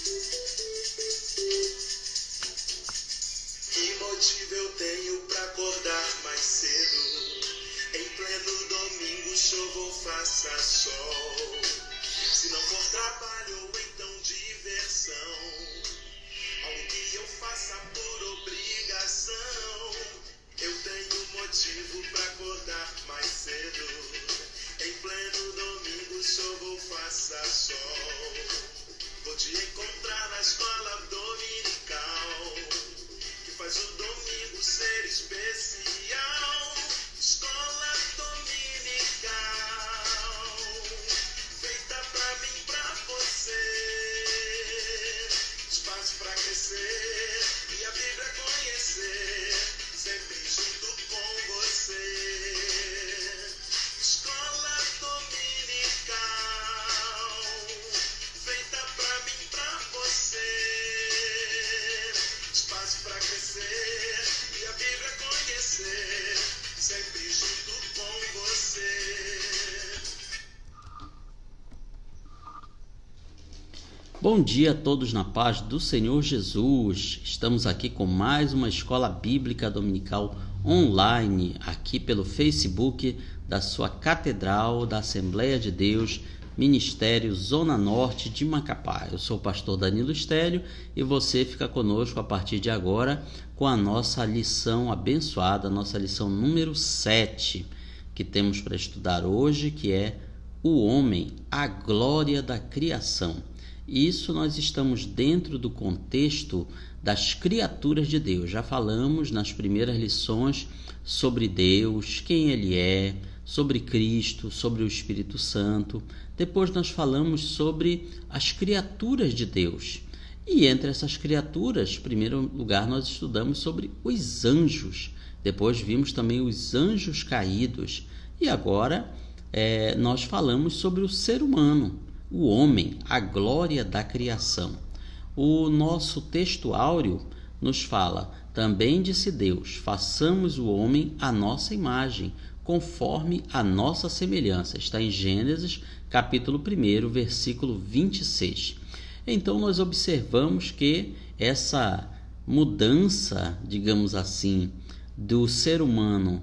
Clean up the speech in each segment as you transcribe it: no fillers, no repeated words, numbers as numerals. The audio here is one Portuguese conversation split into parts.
Que motivo eu tenho pra acordar mais cedo? Em pleno domingo, chova ou faça sol. Se não for trabalho ou então diversão, algo que eu faça por obrigação. Eu tenho motivo pra acordar mais cedo. Em pleno domingo, chova ou faça sol. Vou te encontrar na escola dominical, que faz o domingo ser especial. Escola dominical, feita pra mim, pra você. Espaço pra crescer e a Bíblia conhecer, sempre junto com você. Escola dominical, feita pra mim, pra você. Espaço pra crescer e a Bíblia conhecer, sempre junto com você. Bom dia a todos na paz do Senhor Jesus. Estamos aqui com mais uma Escola Bíblica Dominical online, aqui pelo Facebook da sua Catedral da Assembleia de Deus, Ministério Zona Norte de Macapá. Eu sou o pastor Danilo Estélio e você fica conosco a partir de agora com a nossa lição abençoada, nossa lição número 7, que temos para estudar hoje, que é o homem, a glória da criação. Isso nós estamos dentro do contexto das criaturas de Deus. Já falamos nas primeiras lições sobre Deus, quem Ele é, sobre Cristo, sobre o Espírito Santo. Depois nós falamos sobre as criaturas de Deus. E entre essas criaturas, em primeiro lugar, nós estudamos sobre os anjos. Depois vimos também os anjos caídos. E agora nós falamos sobre o ser humano, o homem, a glória da criação. O nosso texto áureo nos fala: também disse Deus, façamos o homem à nossa imagem, conforme a nossa semelhança. Está em Gênesis, capítulo 1, versículo 26. Então nós observamos que essa mudança, digamos assim, do ser humano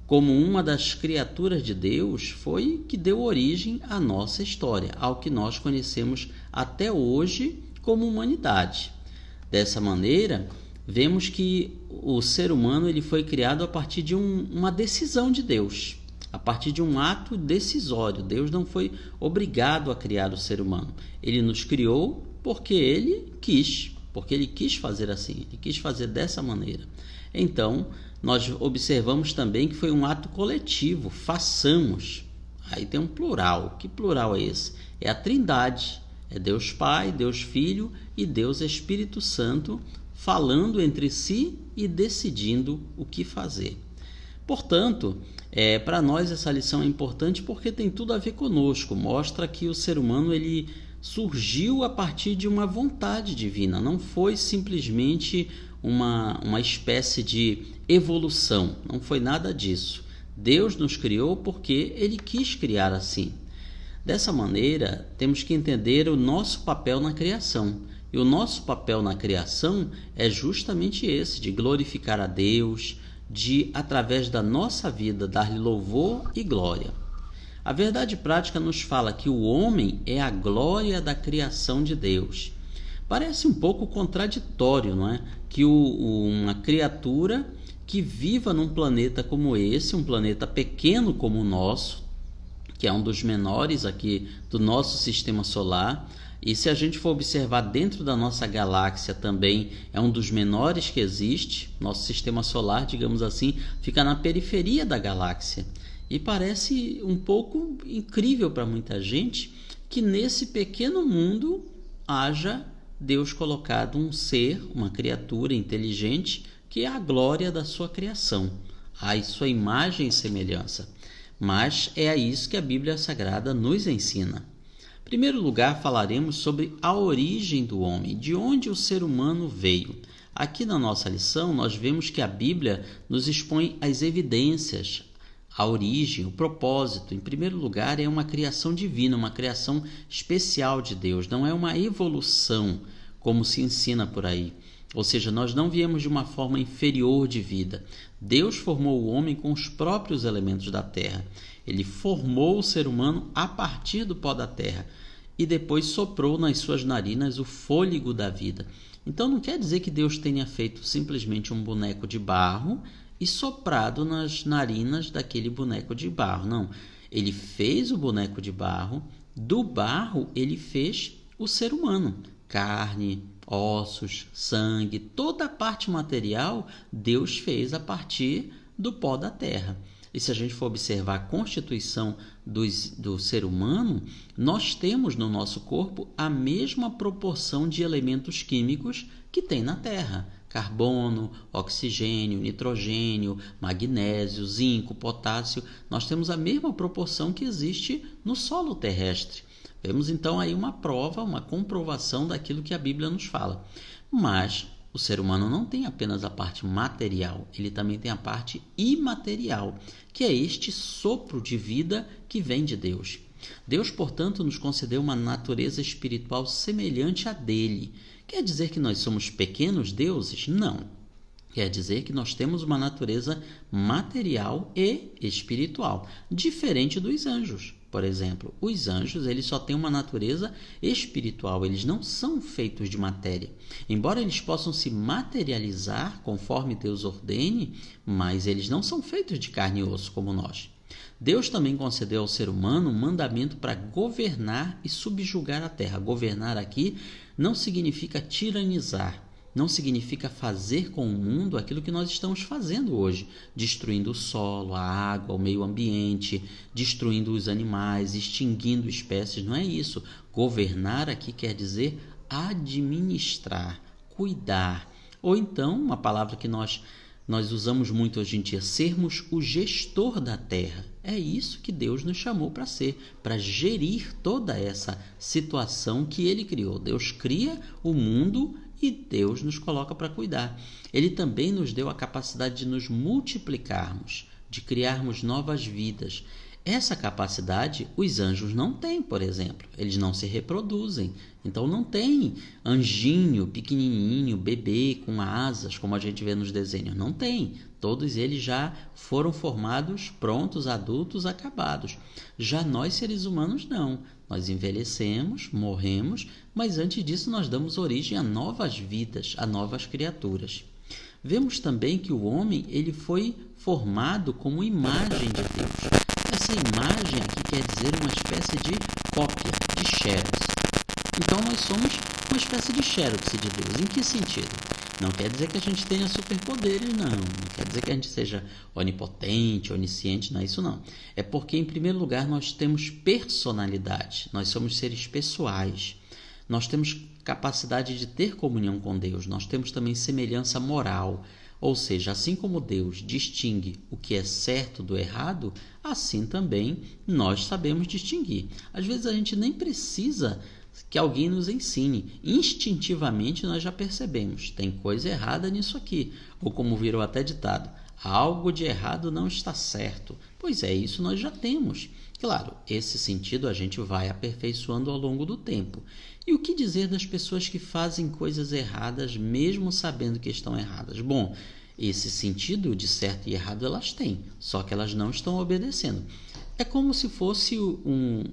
como uma das criaturas de Deus foi que deu origem à nossa história, ao que nós conhecemos até hoje como humanidade. Dessa maneira, vemos que o ser humano ele foi criado a partir de uma decisão de Deus, a partir de um ato decisório. Deus não foi obrigado a criar o ser humano. Ele nos criou porque ele quis fazer assim, ele quis fazer dessa maneira. Então, nós observamos também que foi um ato coletivo, façamos. Aí tem um plural. Que plural é esse? É a Trindade. É Deus Pai, Deus Filho e Deus Espírito Santo falando entre si e decidindo o que fazer. Portanto, para nós essa lição é importante porque tem tudo a ver conosco. Mostra que o ser humano ele surgiu a partir de uma vontade divina. Não foi simplesmente uma espécie de evolução. Não foi nada disso. Deus nos criou porque Ele quis criar assim. Dessa maneira, temos que entender o nosso papel na criação. E o nosso papel na criação é justamente esse, de glorificar a Deus, de, através da nossa vida, dar-lhe louvor e glória. A verdade prática nos fala que o homem é a glória da criação de Deus. Parece um pouco contraditório, não é? Que uma criatura que viva num planeta como esse, um planeta pequeno como o nosso, que é um dos menores aqui do nosso sistema solar, e se a gente for observar dentro da nossa galáxia também é um dos menores que existe. Nosso sistema solar, digamos assim, fica na periferia da galáxia. E parece um pouco incrível para muita gente que nesse pequeno mundo haja Deus colocado um ser, uma criatura inteligente, que é a glória da sua criação, a sua imagem e semelhança. Mas é a isso que a Bíblia Sagrada nos ensina. Em primeiro lugar, falaremos sobre a origem do homem, de onde o ser humano veio. Aqui na nossa lição, nós vemos que a Bíblia nos expõe as evidências, a origem, o propósito. Em primeiro lugar, é uma criação divina, uma criação especial de Deus, não é uma evolução, como se ensina por aí. Ou seja, nós não viemos de uma forma inferior de vida. Deus formou o homem com os próprios elementos da terra. Ele formou o ser humano a partir do pó da terra e depois soprou nas suas narinas o fôlego da vida. Então não quer dizer que Deus tenha feito simplesmente um boneco de barro e soprado nas narinas daquele boneco de barro. Não, ele fez o boneco de barro, do barro ele fez o ser humano, carne, ossos, sangue, toda a parte material Deus fez a partir do pó da terra. E se a gente for observar a constituição do ser humano, nós temos no nosso corpo a mesma proporção de elementos químicos que tem na terra: carbono, oxigênio, nitrogênio, magnésio, zinco, potássio. Nós temos a mesma proporção que existe no solo terrestre. Vemos então aí uma prova, uma comprovação daquilo que a Bíblia nos fala. Mas o ser humano não tem apenas a parte material, ele também tem a parte imaterial, que é este sopro de vida que vem de Deus. Deus, portanto, nos concedeu uma natureza espiritual semelhante à dele. Quer dizer que nós somos pequenos deuses? Não. Quer dizer que nós temos uma natureza material e espiritual, diferente dos anjos. Por exemplo, os anjos eles só têm uma natureza espiritual, eles não são feitos de matéria. Embora eles possam se materializar conforme Deus ordene, mas eles não são feitos de carne e osso como nós. Deus também concedeu ao ser humano um mandamento para governar e subjugar a terra. Governar aqui não significa tiranizar. Não significa fazer com o mundo aquilo que nós estamos fazendo hoje, destruindo o solo, a água, o meio ambiente, destruindo os animais, extinguindo espécies. Não é isso. Governar aqui quer dizer administrar, cuidar. Ou então, uma palavra que nós usamos muito hoje em dia, sermos o gestor da terra. É isso que Deus nos chamou para ser, para gerir toda essa situação que Ele criou. Deus cria o mundo e Deus nos coloca para cuidar. Ele também nos deu a capacidade de nos multiplicarmos, de criarmos novas vidas. Essa capacidade os anjos não têm, por exemplo. Eles não se reproduzem. Então não tem anjinho pequenininho, bebê com asas, como a gente vê nos desenhos. Não tem. Todos eles já foram formados, prontos, adultos, acabados. Já nós, seres humanos, não. Nós envelhecemos, morremos, mas antes disso nós damos origem a novas vidas, a novas criaturas. Vemos também que o homem ele foi formado como imagem de Deus. Essa imagem aqui quer dizer uma espécie de cópia, de xerox. Então nós somos uma espécie de xerox de Deus. Em que sentido? Não quer dizer que a gente tenha superpoderes, não. Não quer dizer que a gente seja onipotente, onisciente, não é isso não. É porque, em primeiro lugar, nós temos personalidade. Nós somos seres pessoais. Nós temos capacidade de ter comunhão com Deus. Nós temos também semelhança moral. Ou seja, assim como Deus distingue o que é certo do errado, assim também nós sabemos distinguir. Às vezes a gente nem precisa que alguém nos ensine. Instintivamente nós já percebemos, tem coisa errada nisso aqui. Ou como virou até ditado, algo de errado não está certo. Pois é, isso nós já temos. Claro, esse sentido a gente vai aperfeiçoando ao longo do tempo. E o que dizer das pessoas que fazem coisas erradas mesmo sabendo que estão erradas? Bom, esse sentido de certo e errado elas têm, só que elas não estão obedecendo. É como se fosse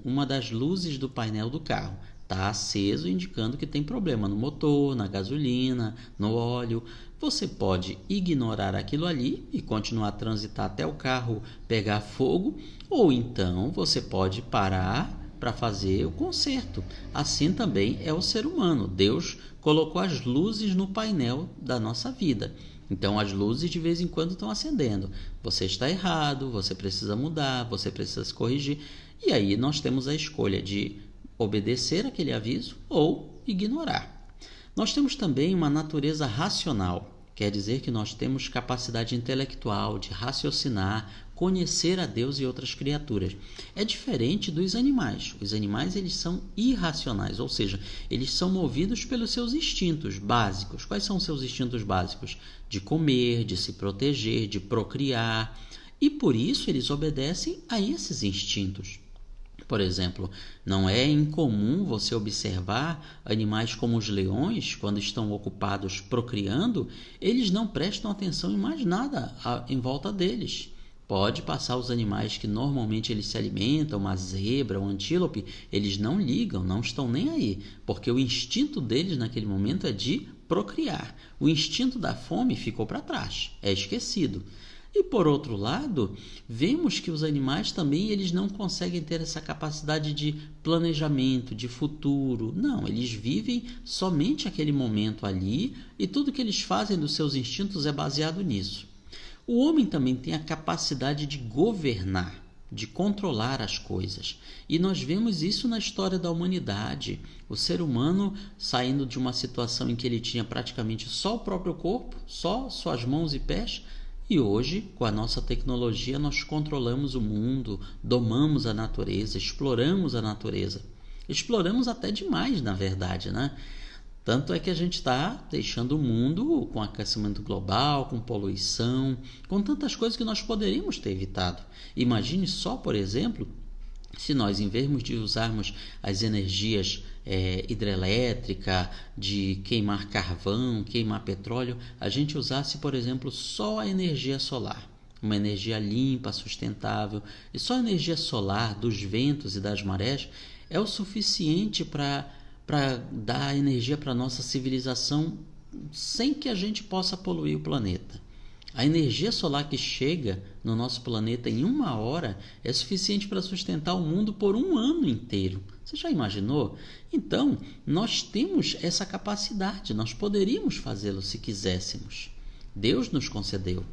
uma das luzes do painel do carro. Está aceso, indicando que tem problema no motor, na gasolina, no óleo. Você pode ignorar aquilo ali e continuar a transitar até o carro pegar fogo, ou então você pode parar para fazer o conserto. Assim também é o ser humano. Deus colocou as luzes no painel da nossa vida. Então as luzes de vez em quando estão acendendo. Você está errado, você precisa mudar, você precisa se corrigir. E aí nós temos a escolha de obedecer aquele aviso ou ignorar. Nós temos também uma natureza racional. Quer dizer que nós temos capacidade intelectual de raciocinar, conhecer a Deus e outras criaturas. É diferente dos animais. Os animais eles são irracionais, ou seja, eles são movidos pelos seus instintos básicos. Quais são os seus instintos básicos? De comer, de se proteger, de procriar. E por isso eles obedecem a esses instintos. Por exemplo, não é incomum você observar animais como os leões, quando estão ocupados procriando, eles não prestam atenção em mais nada em volta deles. Pode passar os animais que normalmente eles se alimentam, uma zebra, um antílope, eles não ligam, não estão nem aí, porque o instinto deles naquele momento é de procriar. O instinto da fome ficou para trás, é esquecido. E por outro lado, vemos que os animais também eles não conseguem ter essa capacidade de planejamento, de futuro. Não, eles vivem somente aquele momento ali e tudo que eles fazem dos seus instintos é baseado nisso. O homem também tem a capacidade de governar, de controlar as coisas. E nós vemos isso na história da humanidade. O ser humano saindo de uma situação em que ele tinha praticamente só o próprio corpo, só suas mãos e pés, e hoje, com a nossa tecnologia, nós controlamos o mundo, domamos a natureza, exploramos a natureza. Exploramos até demais, na verdade, né? Tanto é que a gente está deixando o mundo com aquecimento global, com poluição, com tantas coisas que nós poderíamos ter evitado. Imagine só, por exemplo, se nós, em vez de usarmos as energias hidrelétrica, de queimar carvão, queimar petróleo, a gente usasse, por exemplo, só a energia solar. Uma energia limpa, sustentável. E só a energia solar, dos ventos e das marés, é o suficiente para dar energia para a nossa civilização sem que a gente possa poluir o planeta. A energia solar que chega no nosso planeta em 1 hora é suficiente para sustentar o mundo por 1 ano inteiro. Você já imaginou? Então, nós temos essa capacidade, nós poderíamos fazê-lo se quiséssemos. Deus nos concedeu.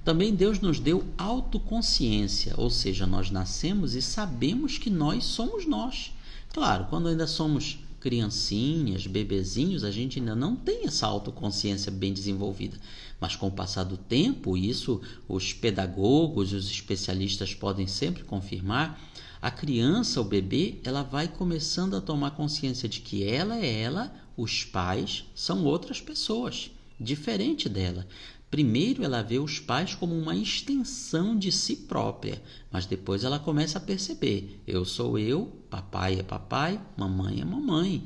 Também Deus nos deu autoconsciência, ou seja, nós nascemos e sabemos que nós somos nós. Claro, quando ainda somos criancinhas, bebezinhos, a gente ainda não tem essa autoconsciência bem desenvolvida. Mas com o passar do tempo, isso os pedagogos e os especialistas podem sempre confirmar, a criança, o bebê, ela vai começando a tomar consciência de que ela é ela, os pais são outras pessoas, diferente dela. Primeiro ela vê os pais como uma extensão de si própria, mas depois ela começa a perceber, eu sou eu, papai é papai, mamãe é mamãe.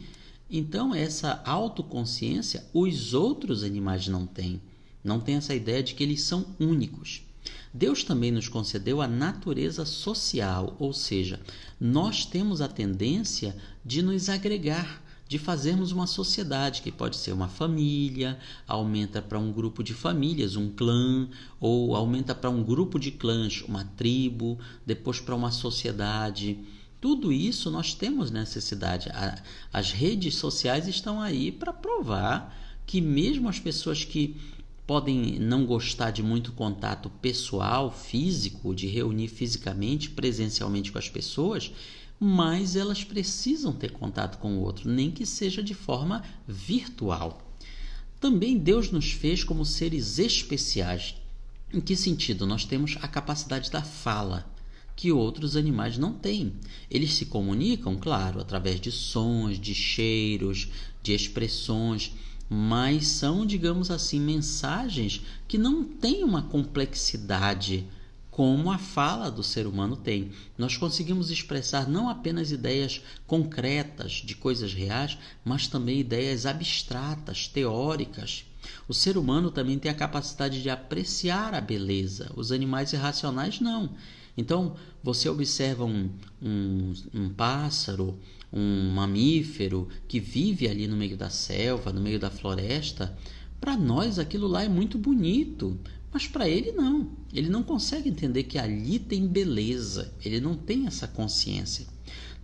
Então essa autoconsciência os outros animais não têm. Não tem essa ideia de que eles são únicos. Deus também nos concedeu a natureza social, ou seja, nós temos a tendência de nos agregar, de fazermos uma sociedade, que pode ser uma família, aumenta para um grupo de famílias, um clã, ou aumenta para um grupo de clãs, uma tribo, depois para uma sociedade. Tudo isso nós temos necessidade. As redes sociais estão aí para provar que mesmo as pessoas que podem não gostar de muito contato pessoal, físico, de reunir fisicamente, presencialmente com as pessoas, mas elas precisam ter contato com o outro, nem que seja de forma virtual. Também Deus nos fez como seres especiais. Em que sentido? Nós temos a capacidade da fala, que outros animais não têm. Eles se comunicam, claro, através de sons, de cheiros, de expressões, mas são, digamos assim, mensagens que não têm uma complexidade como a fala do ser humano tem. Nós conseguimos expressar não apenas ideias concretas de coisas reais, mas também ideias abstratas, teóricas. O ser humano também tem a capacidade de apreciar a beleza, os animais irracionais não. Então, você observa um pássaro, um mamífero que vive ali no meio da selva, no meio da floresta, para nós aquilo lá é muito bonito, mas para ele não. Ele não consegue entender que ali tem beleza, ele não tem essa consciência.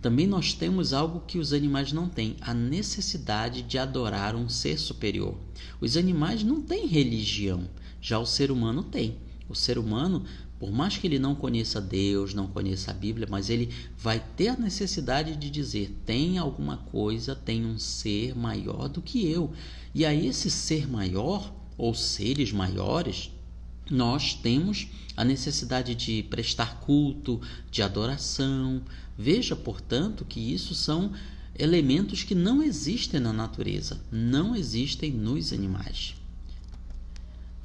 Também nós temos algo que os animais não têm, a necessidade de adorar um ser superior. Os animais não têm religião, já o ser humano tem. O ser humano, por mais que ele não conheça Deus, não conheça a Bíblia, mas ele vai ter a necessidade de dizer, tem alguma coisa, tem um ser maior do que eu. E a esse ser maior, ou seres maiores, nós temos a necessidade de prestar culto, de adoração. Veja, portanto, que isso são elementos que não existem na natureza, não existem nos animais.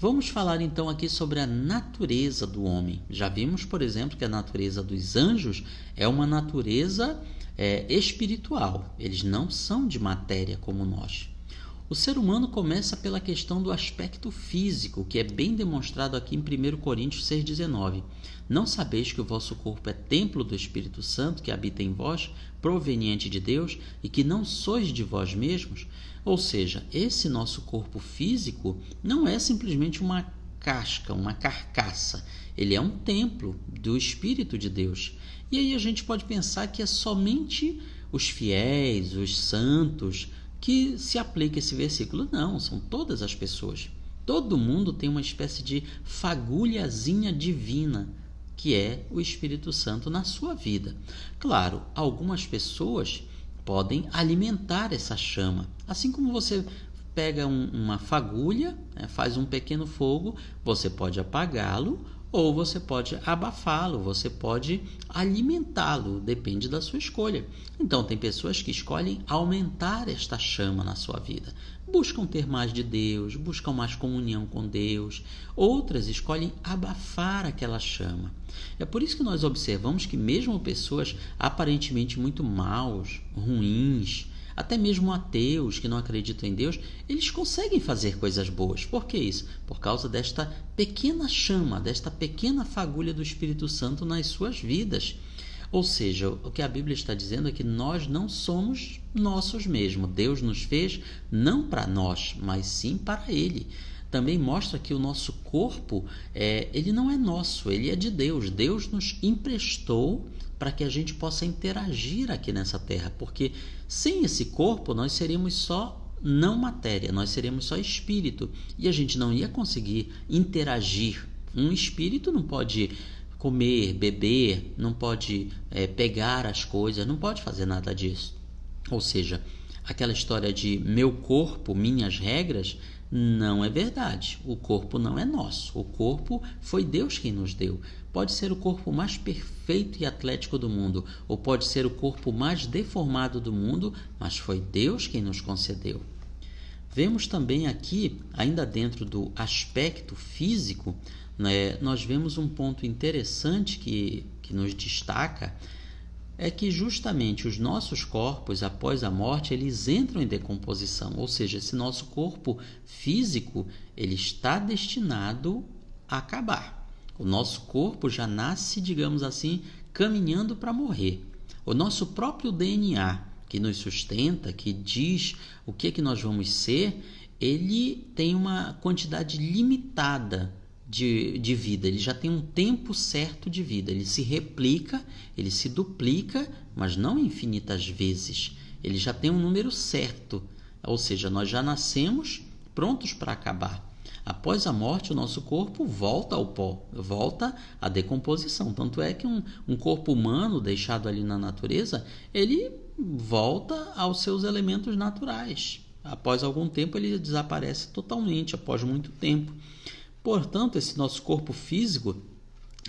Vamos falar então aqui sobre a natureza do homem. Já vimos, por exemplo, que a natureza dos anjos é uma natureza espiritual. Eles não são de matéria como nós. O ser humano começa pela questão do aspecto físico, que é bem demonstrado aqui em 1 Coríntios 6,19. Não sabeis que o vosso corpo é templo do Espírito Santo, que habita em vós, proveniente de Deus, e que não sois de vós mesmos? Ou seja, esse nosso corpo físico não é simplesmente uma casca, uma carcaça. Ele é um templo do Espírito de Deus. E aí a gente pode pensar que é somente os fiéis, os santos, que se aplica esse versículo. Não, são todas as pessoas. Todo mundo tem uma espécie de fagulhazinha divina, que é o Espírito Santo na sua vida. Claro, algumas pessoas podem alimentar essa chama. Assim como você pega uma fagulha, faz um pequeno fogo, você pode apagá-lo ou você pode abafá-lo, você pode alimentá-lo, depende da sua escolha. Então, tem pessoas que escolhem aumentar esta chama na sua vida. Buscam ter mais de Deus, buscam mais comunhão com Deus. Outras escolhem abafar aquela chama. É por isso que nós observamos que mesmo pessoas aparentemente muito maus, ruins, até mesmo ateus que não acreditam em Deus, eles conseguem fazer coisas boas. Por que isso? Por causa desta pequena chama, desta pequena fagulha do Espírito Santo nas suas vidas. Ou seja, o que a Bíblia está dizendo é que nós não somos nossos mesmos. Deus nos fez não para nós, mas sim para Ele. Também mostra que o nosso corpo, ele não é nosso, ele é de Deus. Deus nos emprestou para que a gente possa interagir aqui nessa terra, porque sem esse corpo nós seríamos só não matéria, nós seríamos só espírito, e a gente não ia conseguir interagir. Um espírito não pode comer, beber, não pode pegar as coisas, não pode fazer nada disso. Ou seja, aquela história de meu corpo, minhas regras, não é verdade. O corpo não é nosso. O corpo foi Deus quem nos deu. Pode ser o corpo mais perfeito e atlético do mundo, ou pode ser o corpo mais deformado do mundo, mas foi Deus quem nos concedeu. Vemos também aqui, ainda dentro do aspecto físico, nós vemos um ponto interessante que nos destaca, é que justamente os nossos corpos, após a morte, eles entram em decomposição, ou seja, esse nosso corpo físico, ele está destinado a acabar. O nosso corpo já nasce, digamos assim, caminhando para morrer. O nosso próprio DNA, que nos sustenta, que diz o que é que nós vamos ser, ele tem uma quantidade limitada de vida, ele já tem um tempo certo de vida, ele se replica, ele se duplica, mas não infinitas vezes, ele já tem um número certo, ou seja, nós já nascemos prontos para acabar. Após a morte, o nosso corpo volta ao pó, volta à decomposição, tanto é que um corpo humano deixado ali na natureza, ele volta aos seus elementos naturais. Após algum tempo ele desaparece totalmente, após muito tempo. Portanto, esse nosso corpo físico,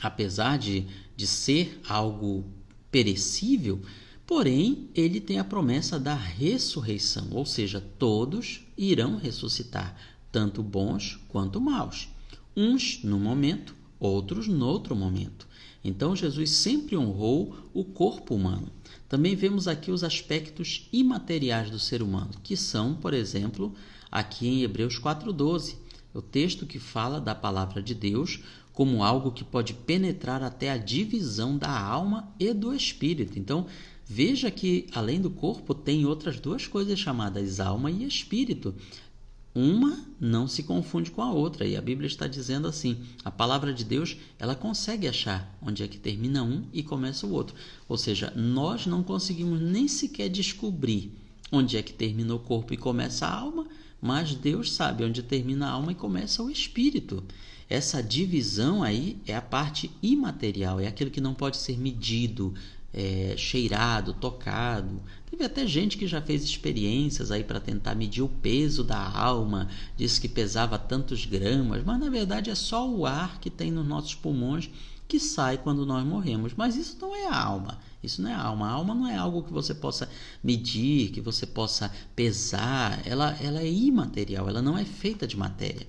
apesar de ser algo perecível, porém, ele tem a promessa da ressurreição, ou seja, todos irão ressuscitar, tanto bons quanto maus. Uns no momento, outros no outro momento. Então, Jesus sempre honrou o corpo humano. Também vemos aqui os aspectos imateriais do ser humano, que são, por exemplo, aqui em Hebreus 4:12, o texto que fala da palavra de Deus como algo que pode penetrar até a divisão da alma e do espírito. Então, veja que além do corpo tem outras duas coisas chamadas alma e espírito. Uma não se confunde com a outra, e a Bíblia está dizendo assim, a palavra de Deus, ela consegue achar onde é que termina um e começa o outro. Ou seja, nós não conseguimos nem sequer descobrir onde é que termina o corpo e começa a alma, mas Deus sabe onde termina a alma e começa o espírito. Essa divisão aí é a parte imaterial, é aquilo que não pode ser medido, cheirado, tocado. Teve até gente que já fez experiências aí para tentar medir o peso da alma, disse que pesava tantos gramas, mas na verdade é só o ar que tem nos nossos pulmões que sai quando nós morremos. Mas isso não é a alma. Isso não é a alma. A alma não é algo que você possa medir, que você possa pesar. Ela é imaterial, ela não é feita de matéria.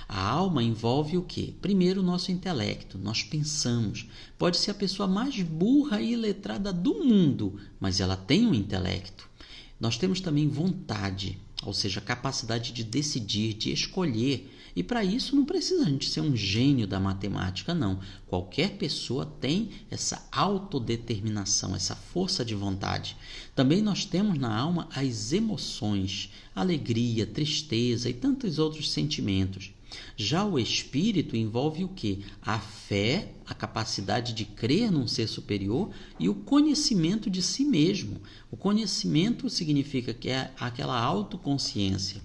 A alma envolve o quê? Primeiro, o nosso intelecto. Nós pensamos. Pode ser a pessoa mais burra e iletrada do mundo, mas ela tem um intelecto. Nós temos também vontade, ou seja, capacidade de decidir, de escolher. E para isso não precisa a gente ser um gênio da matemática, não. Qualquer pessoa tem essa autodeterminação, essa força de vontade. Também nós temos na alma as emoções, alegria, tristeza e tantos outros sentimentos. Já o espírito envolve o quê? A fé, a capacidade de crer num ser superior e o conhecimento de si mesmo. O conhecimento significa que é aquela autoconsciência.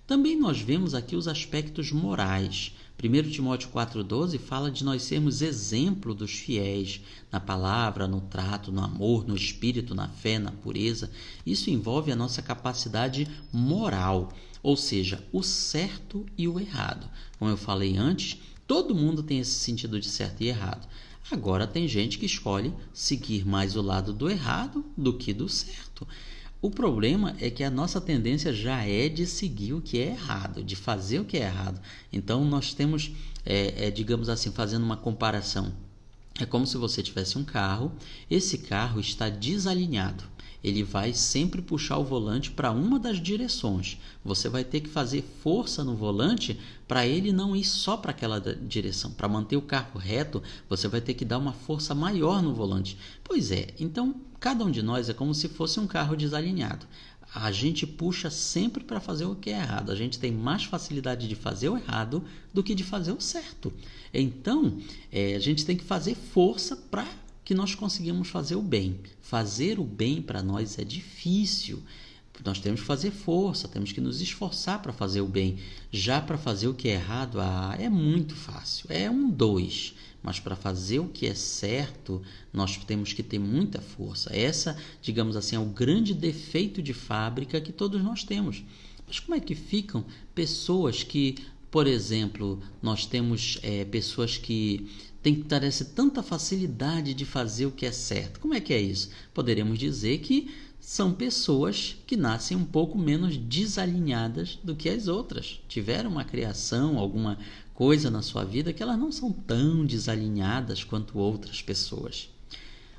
Também nós vemos aqui os aspectos morais. 1 Timóteo 4,12 fala de nós sermos exemplo dos fiéis na palavra, no trato, no amor, no espírito, na fé, na pureza. Isso envolve a nossa capacidade moral, ou seja, o certo e o errado. Como eu falei antes, todo mundo tem esse sentido de certo e errado. Agora tem gente que escolhe seguir mais o lado do errado do que do certo. O problema é que a nossa tendência já é de seguir o que é errado, de fazer o que é errado. Então nós temos, digamos assim, fazendo uma comparação. É como se você tivesse um carro, esse carro está desalinhado. Ele vai sempre puxar o volante para uma das direções. Você vai ter que fazer força no volante para ele não ir só para aquela direção. Para manter o carro reto, você vai ter que dar uma força maior no volante. Pois é, então cada um de nós é como se fosse um carro desalinhado. A gente puxa sempre para fazer o que é errado. A gente tem mais facilidade de fazer o errado do que de fazer o certo. Então, a gente tem que fazer força para que nós conseguimos fazer o bem. Fazer o bem para nós é difícil. Nós temos que fazer força, temos que nos esforçar para fazer o bem. Já para fazer o que é errado, é muito fácil. É 2. Mas para fazer o que é certo, nós temos que ter muita força. Essa, digamos assim, é o grande defeito de fábrica que todos nós temos. Mas como é que ficam pessoas que, por exemplo, nós temos pessoas que têm tanta facilidade de fazer o que é certo? Como é que é isso? Poderemos dizer que são pessoas que nascem um pouco menos desalinhadas do que as outras. Tiveram uma criação, alguma coisa na sua vida que elas não são tão desalinhadas quanto outras pessoas.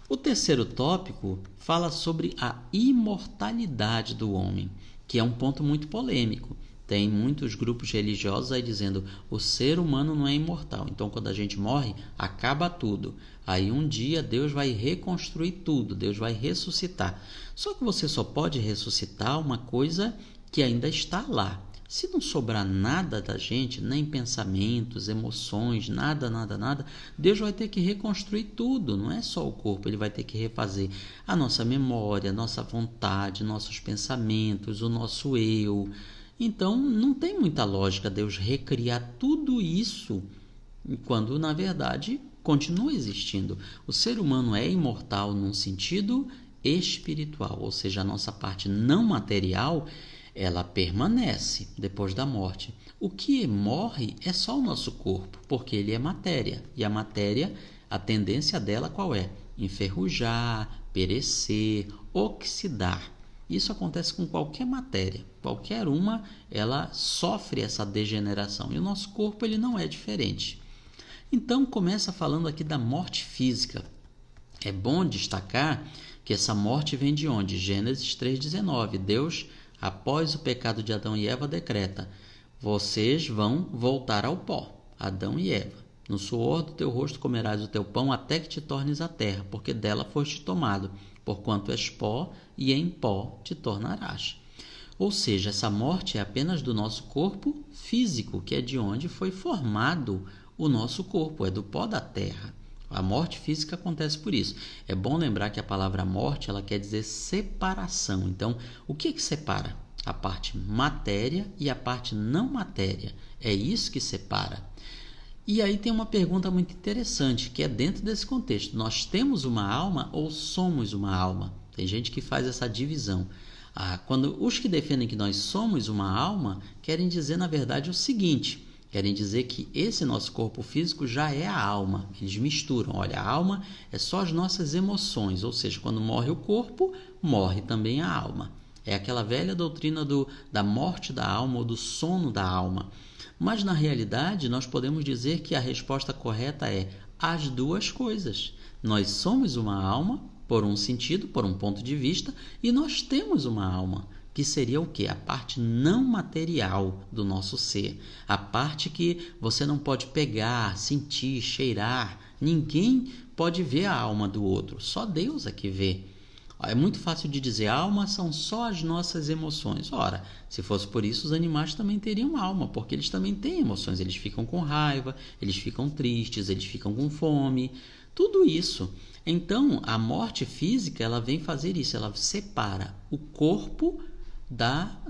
O terceiro tópico fala sobre a imortalidade do homem, que é um ponto muito polêmico. Tem muitos grupos religiosos aí dizendo o ser humano não é imortal. Então, quando a gente morre, acaba tudo. Aí um dia Deus vai reconstruir tudo, Deus vai ressuscitar. Só que você só pode ressuscitar uma coisa que ainda está lá. Se não sobrar nada da gente, nem pensamentos, emoções, nada, Deus vai ter que reconstruir tudo. Não é só o corpo, Ele vai ter que refazer a nossa memória, a nossa vontade, nossos pensamentos, o nosso eu. Então, não tem muita lógica Deus recriar tudo isso quando, na verdade, continua existindo. O ser humano é imortal num sentido espiritual, ou seja, a nossa parte não material, ela permanece depois da morte. O que morre é só o nosso corpo, porque ele é matéria. E a matéria, a tendência dela qual é? Enferrujar, perecer, oxidar. Isso acontece com qualquer matéria, qualquer uma, ela sofre essa degeneração e o nosso corpo ele não é diferente. Então começa falando aqui da morte física. É bom destacar que essa morte vem de onde? Gênesis 3,19. Deus, após o pecado de Adão e Eva, decreta: vocês vão voltar ao pó, Adão e Eva. No suor do teu rosto comerás o teu pão até que te tornes a terra, porque dela foste tomado. Porquanto és pó, e em pó te tornarás. Ou seja, essa morte é apenas do nosso corpo físico, que é de onde foi formado o nosso corpo, é do pó da terra. A morte física acontece por isso. É bom lembrar que a palavra morte, ela quer dizer separação. Então, o que separa? A parte matéria e a parte não matéria. É isso que separa. E aí tem uma pergunta muito interessante, que é dentro desse contexto. Nós temos uma alma ou somos uma alma? Tem gente que faz essa divisão. Quando os que defendem que nós somos uma alma, querem dizer, na verdade, o seguinte: querem dizer que esse nosso corpo físico já é a alma. Eles misturam. Olha, a alma é só as nossas emoções, ou seja, quando morre o corpo, morre também a alma. É aquela velha doutrina da morte da alma ou do sono da alma. Mas, na realidade, nós podemos dizer que a resposta correta é as duas coisas. Nós somos uma alma, por um sentido, por um ponto de vista, e nós temos uma alma, que seria o quê? A parte não material do nosso ser. A parte que você não pode pegar, sentir, cheirar. Ninguém pode ver a alma do outro, só Deus é que vê. É muito fácil de dizer, alma são só as nossas emoções. Ora, se fosse por isso, os animais também teriam alma, porque eles também têm emoções. Eles ficam com raiva, eles ficam tristes, eles ficam com fome, tudo isso. Então, a morte física, ela vem fazer isso, ela separa o corpo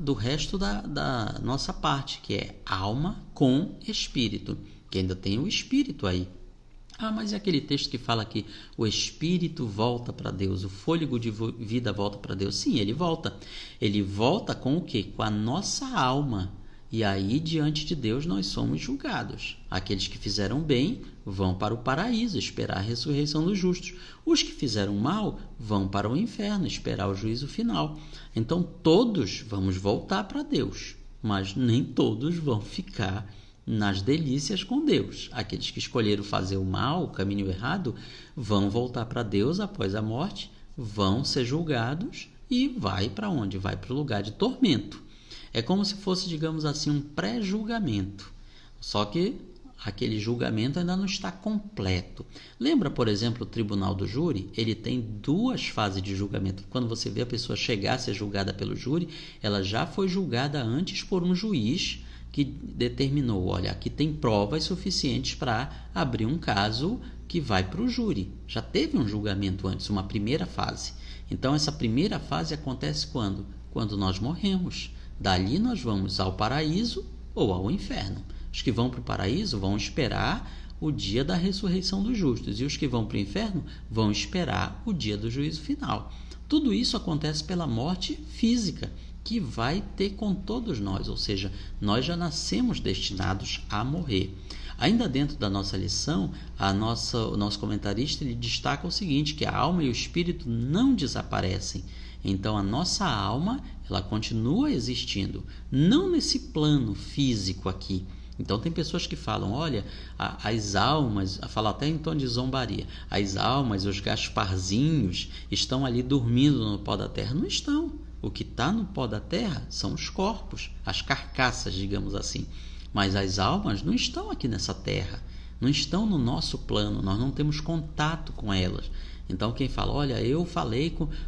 do resto da nossa parte, que é alma com espírito, que ainda tem o espírito aí. Ah, mas é aquele texto que fala que o espírito volta para Deus, o fôlego de vida volta para Deus. Sim, ele volta. Ele volta com o quê? Com a nossa alma. E aí, diante de Deus, nós somos julgados. Aqueles que fizeram bem vão para o paraíso, esperar a ressurreição dos justos. Os que fizeram mal vão para o inferno, esperar o juízo final. Então, todos vamos voltar para Deus, mas nem todos vão ficar nas delícias com Deus. Aqueles que escolheram fazer o mal, o caminho errado, vão voltar para Deus após a morte, vão ser julgados e vai para onde? Vai para o lugar de tormento. É como se fosse, digamos assim, um pré-julgamento. Só que aquele julgamento ainda não está completo. Lembra, por exemplo, o tribunal do júri? Ele tem duas fases de julgamento. Quando você vê a pessoa chegar a ser julgada pelo júri, ela já foi julgada antes por um juiz que determinou, olha, aqui tem provas suficientes para abrir um caso que vai para o júri. Já teve um julgamento antes, uma primeira fase. Então, essa primeira fase acontece quando? Quando nós morremos. Dali nós vamos ao paraíso ou ao inferno. Os que vão para o paraíso vão esperar o dia da ressurreição dos justos, e os que vão para o inferno vão esperar o dia do juízo final. Tudo isso acontece pela morte física, que vai ter com todos nós, ou seja, nós já nascemos destinados a morrer. Ainda dentro da nossa lição, o nosso comentarista ele destaca o seguinte, que a alma e o espírito não desaparecem. Então, a nossa alma ela continua existindo, não nesse plano físico aqui. Então, tem pessoas que falam, olha, as almas, falam até em tom de zombaria, as almas, os Gasparzinhos, estão ali dormindo no pó da terra. Não estão. O que está no pó da terra são os corpos, as carcaças, digamos assim. Mas as almas não estão aqui nessa terra, não estão no nosso plano, nós não temos contato com elas. Então quem fala, olha, eu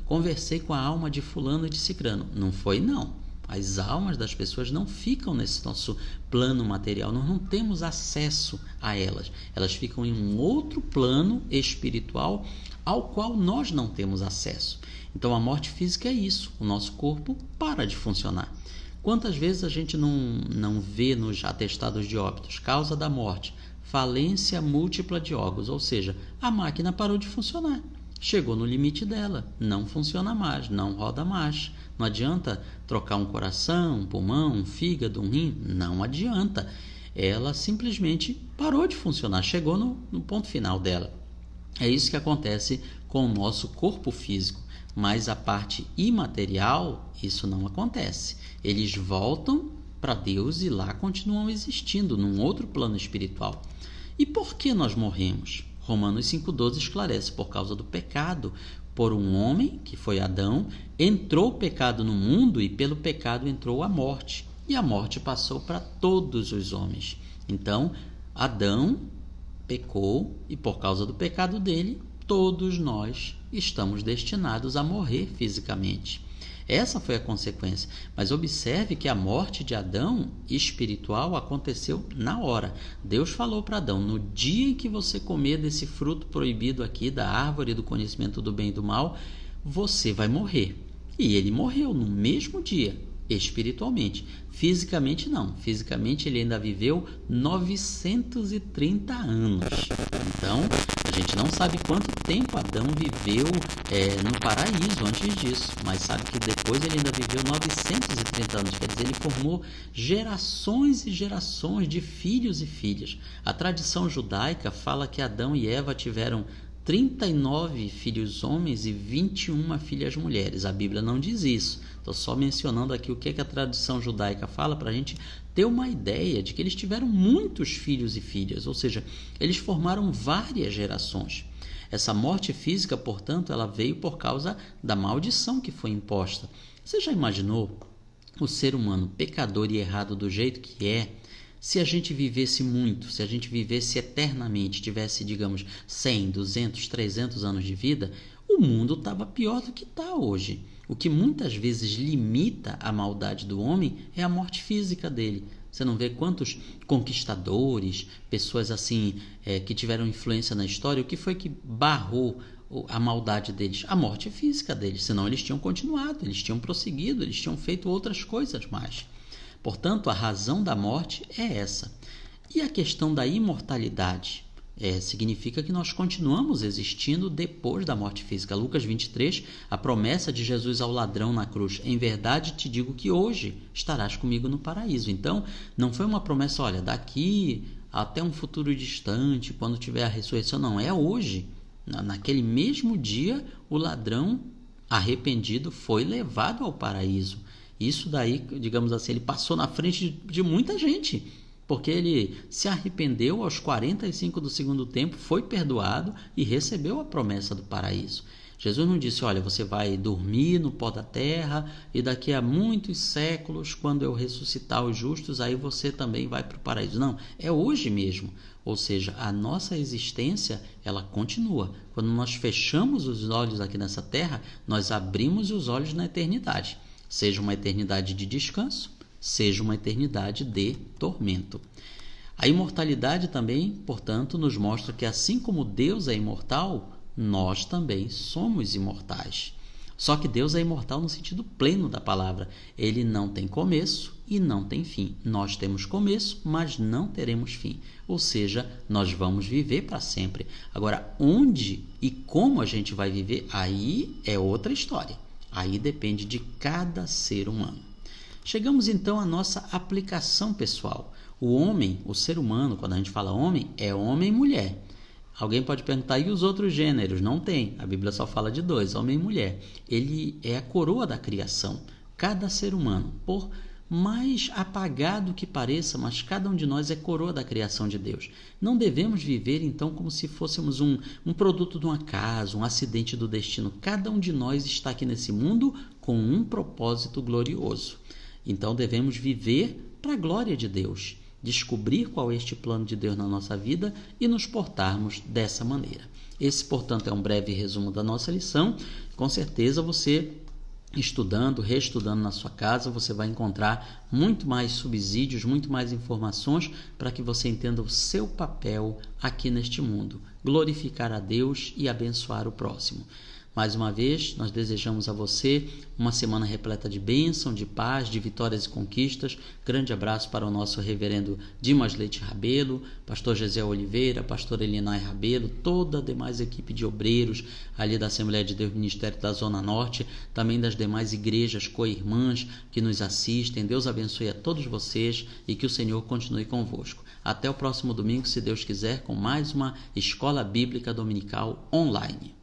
conversei com a alma de fulano e de cicrano. Não foi não. As almas das pessoas não ficam nesse nosso plano material, nós não temos acesso a elas. Elas ficam em um outro plano espiritual ao qual nós não temos acesso. Então a morte física é isso, o nosso corpo para de funcionar. Quantas vezes a gente não vê nos atestados de óbitos, causa da morte, falência múltipla de órgãos, ou seja, a máquina parou de funcionar, chegou no limite dela, não funciona mais, não roda mais. Não adianta trocar um coração, um pulmão, um fígado, um rim, não adianta. Ela simplesmente parou de funcionar, chegou no ponto final dela. É isso que acontece com o nosso corpo físico. Mas a parte imaterial, isso não acontece. Eles voltam para Deus e lá continuam existindo, num outro plano espiritual. E por que nós morremos? Romanos 5,12 esclarece, por causa do pecado. Por um homem, que foi Adão, entrou o pecado no mundo e pelo pecado entrou a morte. E a morte passou para todos os homens. Então, Adão pecou e por causa do pecado dele, todos nós estamos destinados a morrer fisicamente. Essa foi a consequência. Mas observe que a morte de Adão espiritual aconteceu na hora. Deus falou para Adão, no dia em que você comer desse fruto proibido aqui, da árvore do conhecimento do bem e do mal, você vai morrer. E ele morreu no mesmo dia, espiritualmente. Fisicamente não. Fisicamente ele ainda viveu 930 anos. Então, A gente não sabe quanto tempo Adão viveu no paraíso antes disso, mas sabe que depois ele ainda viveu 930 anos, quer dizer, ele formou gerações e gerações de filhos e filhas. A tradição judaica fala que Adão e Eva tiveram 39 filhos homens e 21 filhas mulheres. A Bíblia não diz isso. Estou só mencionando aqui o que a tradição judaica fala para a gente ter uma ideia de que eles tiveram muitos filhos e filhas, ou seja, eles formaram várias gerações. Essa morte física, portanto, ela veio por causa da maldição que foi imposta. Você já imaginou o ser humano pecador e errado do jeito que é? Se a gente vivesse muito, se a gente vivesse eternamente, tivesse, digamos, 100, 200, 300 anos de vida, o mundo estava pior do que está hoje. O que muitas vezes limita a maldade do homem é a morte física dele. Você não vê quantos conquistadores, pessoas assim que tiveram influência na história, o que foi que barrou a maldade deles? A morte física deles, senão eles tinham continuado, eles tinham prosseguido, eles tinham feito outras coisas mais. Portanto, a razão da morte é essa. E a questão da imortalidade? Significa que nós continuamos existindo depois da morte física. Lucas 23, a promessa de Jesus ao ladrão na cruz: em verdade te digo que hoje estarás comigo no paraíso. Então, não foi uma promessa, olha, daqui até um futuro distante, quando tiver a ressurreição. Não, é hoje. Naquele mesmo dia, o ladrão arrependido foi levado ao paraíso. Isso daí, digamos assim, ele passou na frente de muita gente, porque ele se arrependeu aos 45 do segundo tempo, foi perdoado e recebeu a promessa do paraíso. Jesus não disse, olha, você vai dormir no pó da terra e daqui a muitos séculos, quando eu ressuscitar os justos, aí você também vai para o paraíso. Não, é hoje mesmo. Ou seja, a nossa existência, ela continua. Quando nós fechamos os olhos aqui nessa terra, nós abrimos os olhos na eternidade. Seja uma eternidade de descanso, seja uma eternidade de tormento. A imortalidade também, portanto, nos mostra que assim como Deus é imortal, nós também somos imortais. Só que Deus é imortal no sentido pleno da palavra. Ele não tem começo e não tem fim. Nós temos começo, mas não teremos fim. Ou seja, nós vamos viver para sempre. Agora, onde e como a gente vai viver, aí é outra história. Aí depende de cada ser humano. Chegamos então à nossa aplicação pessoal. O homem, o ser humano, quando a gente fala homem, é homem e mulher. Alguém pode perguntar, e os outros gêneros? Não tem. A Bíblia só fala de dois, homem e mulher. Ele é a coroa da criação. Cada ser humano, por mais apagado que pareça, mas cada um de nós é coroa da criação de Deus. Não devemos viver então como se fôssemos um produto de um acaso, um acidente do destino. Cada um de nós está aqui nesse mundo com um propósito glorioso. Então devemos viver para a glória de Deus, descobrir qual é este plano de Deus na nossa vida e nos portarmos dessa maneira. Esse, portanto, é um breve resumo da nossa lição. Com certeza você, estudando, reestudando na sua casa, você vai encontrar muito mais subsídios, muito mais informações para que você entenda o seu papel aqui neste mundo, glorificar a Deus e abençoar o próximo. Mais uma vez, nós desejamos a você uma semana repleta de bênção, de paz, de vitórias e conquistas. Grande abraço para o nosso reverendo Dimas Leite Rabelo, pastor Gesiel Oliveira, pastor Elinai Rabelo, toda a demais equipe de obreiros ali da Assembleia de Deus Ministério da Zona Norte, também das demais igrejas co-irmãs que nos assistem. Deus abençoe a todos vocês e que o Senhor continue convosco. Até o próximo domingo, se Deus quiser, com mais uma Escola Bíblica Dominical online.